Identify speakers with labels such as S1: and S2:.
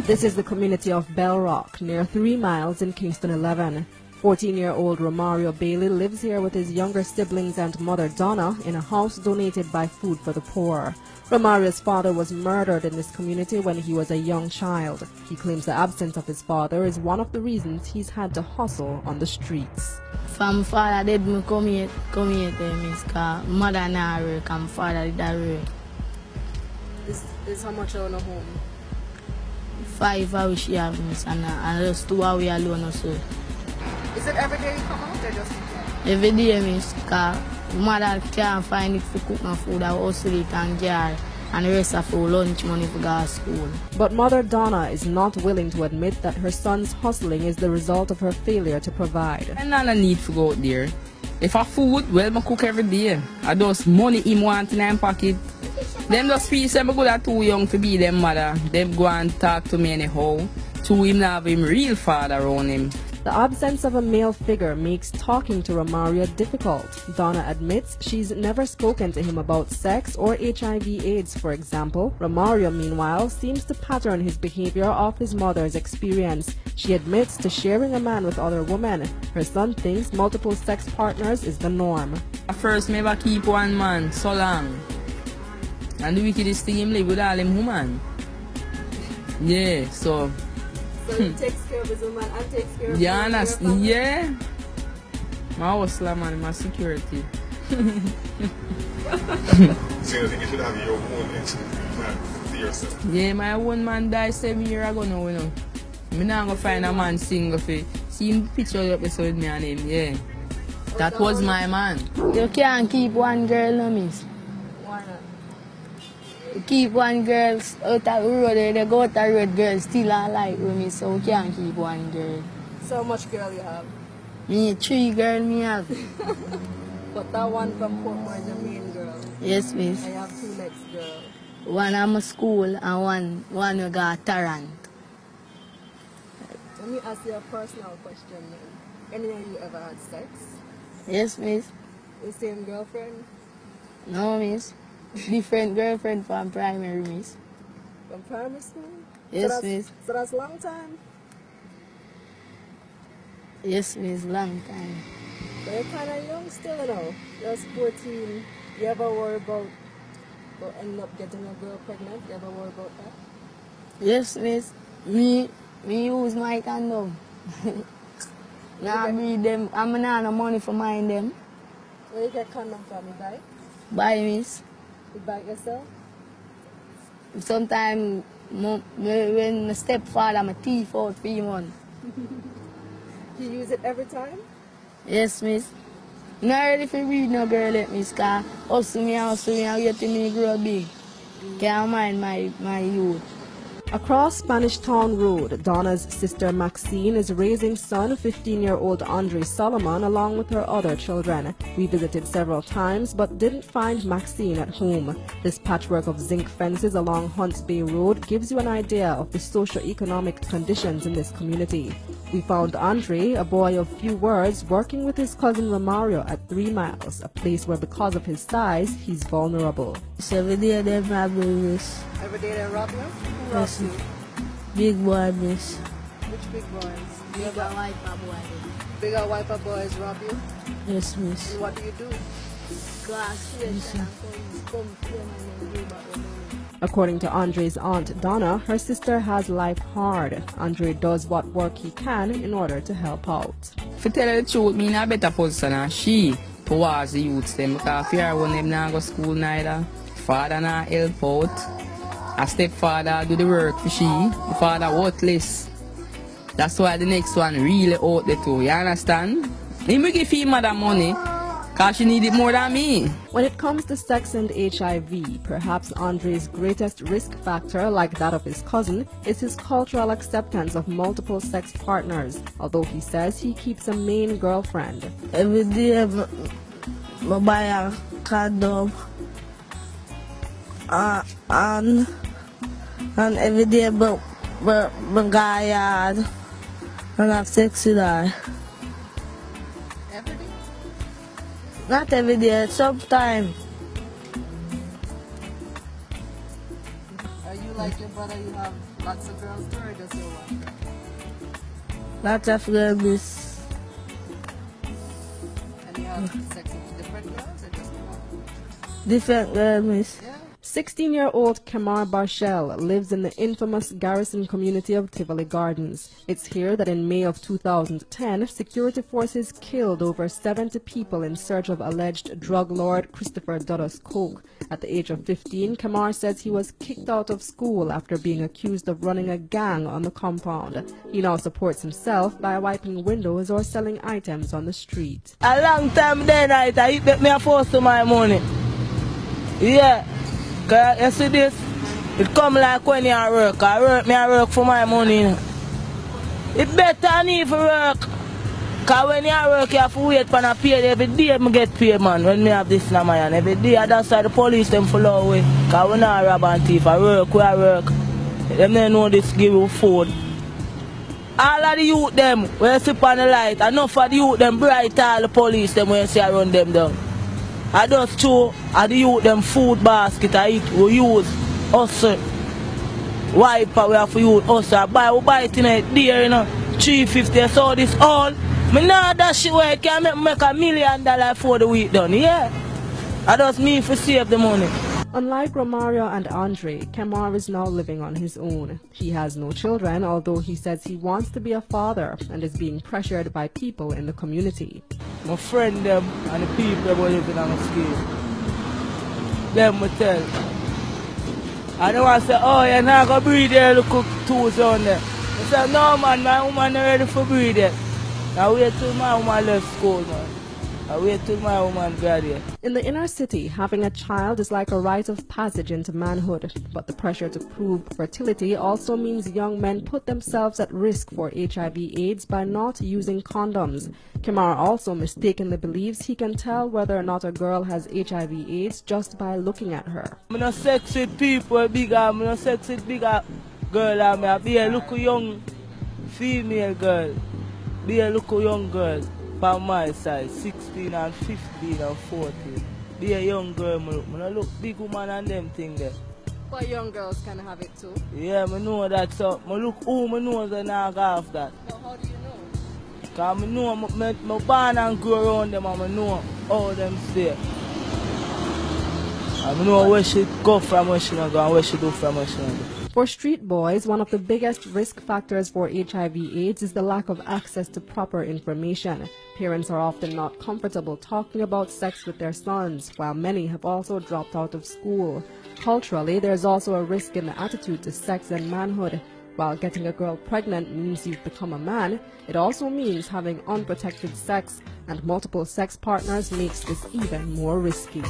S1: This is the community of Bell Rock, near 3 miles in Kingston 11. 14-year-old Romario Bailey lives here with his younger siblings and mother Donna in a house donated by Food for the Poor. Romario's father was murdered in this community when he was a young child. He claims the absence of his father is one of the reasons he's had to hustle on the streets.
S2: From father did me come here miss, cause mother now work and father did that work.
S1: This how much on a home?
S2: 5 hours she have miss and just 2 hours alone or so.
S1: Is it every day you come out or just
S2: Every day miss, cause mother can't find it to cook my food, I hustle it and jar and the rest of our lunch money for go to school.
S1: But mother Donna is not willing to admit that her son's hustling is the result of her failure to provide.
S3: I not need to go out there. If I food, well, I cook every day. I just money him want in my pocket. Them just feel say I'm good at too young to be them mother. Them go and talk to me anyhow. To him now have him real father around him.
S1: The absence of a male figure makes talking to Romario difficult. Donna admits she's never spoken to him about sex or HIV/AIDS, for example. Romario, meanwhile, seems to pattern his behavior off his mother's experience. She admits to sharing a man with other women. Her son thinks multiple sex partners is the norm.
S3: At first, never keep one man so long. And the wickedest thing him live with all them women. Yeah, so
S1: he takes care of his woman and takes care of his
S3: understand? Yeah. My hustler man, my security.
S4: So you think you should have your own man for yourself?
S3: Yeah, my own man died 7 years ago now, you know. I'm not going to find a man single for see him picture up with me and him, yeah. That was my man.
S2: You can't keep one girl, no miss.
S1: Why not?
S2: You keep one girl out of the road, they go out the road, girl still alive with me, so we can't keep one girl.
S1: So how much girl you have?
S2: Me 3 girls me have.
S1: But that one from Portmore is your main girl.
S2: Yes, miss.
S1: I have 2 next girl.
S2: One at my school and one we got Tarrant.
S1: Let me ask you a personal question then. Anyone you ever had sex?
S2: Yes, miss.
S1: The same girlfriend?
S2: No, miss. Different girlfriend from primary, miss.
S1: From primary school?
S2: Yes, miss.
S1: So that's a long time?
S2: Yes, miss, long time.
S1: But you're kind of young still, you know. You're 14. You ever worry about ending up getting a girl pregnant? You ever worry about that?
S2: Yes, miss. Me use my condom. Now breed them. I'm not no money for mine them.
S1: Where you get condom from? You buy?
S2: Buy, miss.
S1: You buy it yourself?
S2: Sometimes when my stepfather my teeth out 3 months.
S1: You use it every time?
S2: Yes, miss. Not ready for read no girl let me, cause hustle me and get to me grow big. Can't mind my youth.
S1: Across Spanish Town Road, Donna's sister Maxine is raising son 15-year-old Andre Solomon along with her other children. We visited several times but didn't find Maxine at home. This patchwork of zinc fences along Hunts Bay Road gives you an idea of the socio-economic conditions in this community. We found Andre, a boy of few words, working with his cousin Romario at 3 miles, a place where because of his size, he's vulnerable.
S2: So every day they rob me, miss.
S1: Every day they rob you? Who robs
S2: Yes,
S1: you?
S2: Big boy, miss.
S1: Which big boys?
S2: Bigger wiper boy.
S1: Bigger wiper boys rob you?
S2: Yes, miss.
S1: And what do you do? According to Andre's aunt Donna, her sister has life hard. Andre does what work he can in order to help out.
S3: To tell you the truth, me in a better position than she towards the youths them because fear when them not go school neither. Father not help out. A stepfather do the work for she. The father worthless. That's why the next one really out there too. You understand? He may give his mother money because she need it more than me.
S1: When it comes to sex and HIV, perhaps Andre's greatest risk factor, like that of his cousin, is his cultural acceptance of multiple sex partners, although he says he keeps a main girlfriend.
S2: Every day I buy a condom and every day I go yard and have sex with her.
S1: Every day?
S2: Not every day, sometimes.
S1: Are you like your brother, you have lots of girls too, or just your one?
S2: Lots of girls, miss.
S1: And you have sex with different girls or just one?
S2: Different girls, miss.
S1: 16-year-old Kamar Barshel lives in the infamous Garrison community of Tivoli Gardens. It's here that in May of 2010, security forces killed over 70 people in search of alleged drug lord Christopher Dudus Coke. At the age of 15, Kamar says he was kicked out of school after being accused of running a gang on the compound. He now supports himself by wiping windows or selling items on the street.
S2: A long time then, I bet me a force to my money. Yeah. Cause you see this, it come like when you work. I work for my money. It better than even work. Cause when you work, you have to wait for a pay. Every day I get paid, man, when me have this in my hand. Every day, that's why the police them follow away. Cause we not rob and thief. I work, we work. Them don't know this give you food. All of the youth them, when you sleep on the light, enough of the youth them bright all the police them when you see I run them down. I just show I the youth them food basket I eat, we use hustle. Wiper we have to use hustle. We buy it in a day, you know, 350, so this all. Me nah that shit where I can make $1 million for the week done, yeah. I just mean for save the money.
S1: Unlike Romario and Andre, Kamar is now living on his own. He has no children, although he says he wants to be a father and is being pressured by people in the community.
S2: My friend them and the people that living on the school, them will tell. I don't want to say, oh, you're not going to breed there, look two on there. I say, no man, my woman not ready for breed there. I wait till my woman left school, man. I wait till my woman graduate.
S1: In the inner city, having a child is like a rite of passage into manhood. But the pressure to prove fertility also means young men put themselves at risk for HIV/AIDS by not using condoms. Kamar also mistakenly believes he can tell whether or not a girl has HIV/AIDS just by looking at her.
S2: I'm not sex with people bigger, I'm not sex with bigger girl. I be a look young female girl. Be a look young girl. On my side, 16 and 15 and 14. Be a young girl, I look big woman and them thing there.
S1: But young girls can have it too.
S2: Yeah, I know that, so I look who I know that I have that.
S1: So how do you know?
S2: Because I know, I born and grow around them and I know how them stay. I know where she go from, where she not go, and where she do from, where she not go.
S1: For street boys, one of the biggest risk factors for HIV/AIDS is the lack of access to proper information. Parents are often not comfortable talking about sex with their sons, while many have also dropped out of school. Culturally, there's also a risk in the attitude to sex and manhood. While getting a girl pregnant means you've become a man, it also means having unprotected sex, and multiple sex partners makes this even more risky.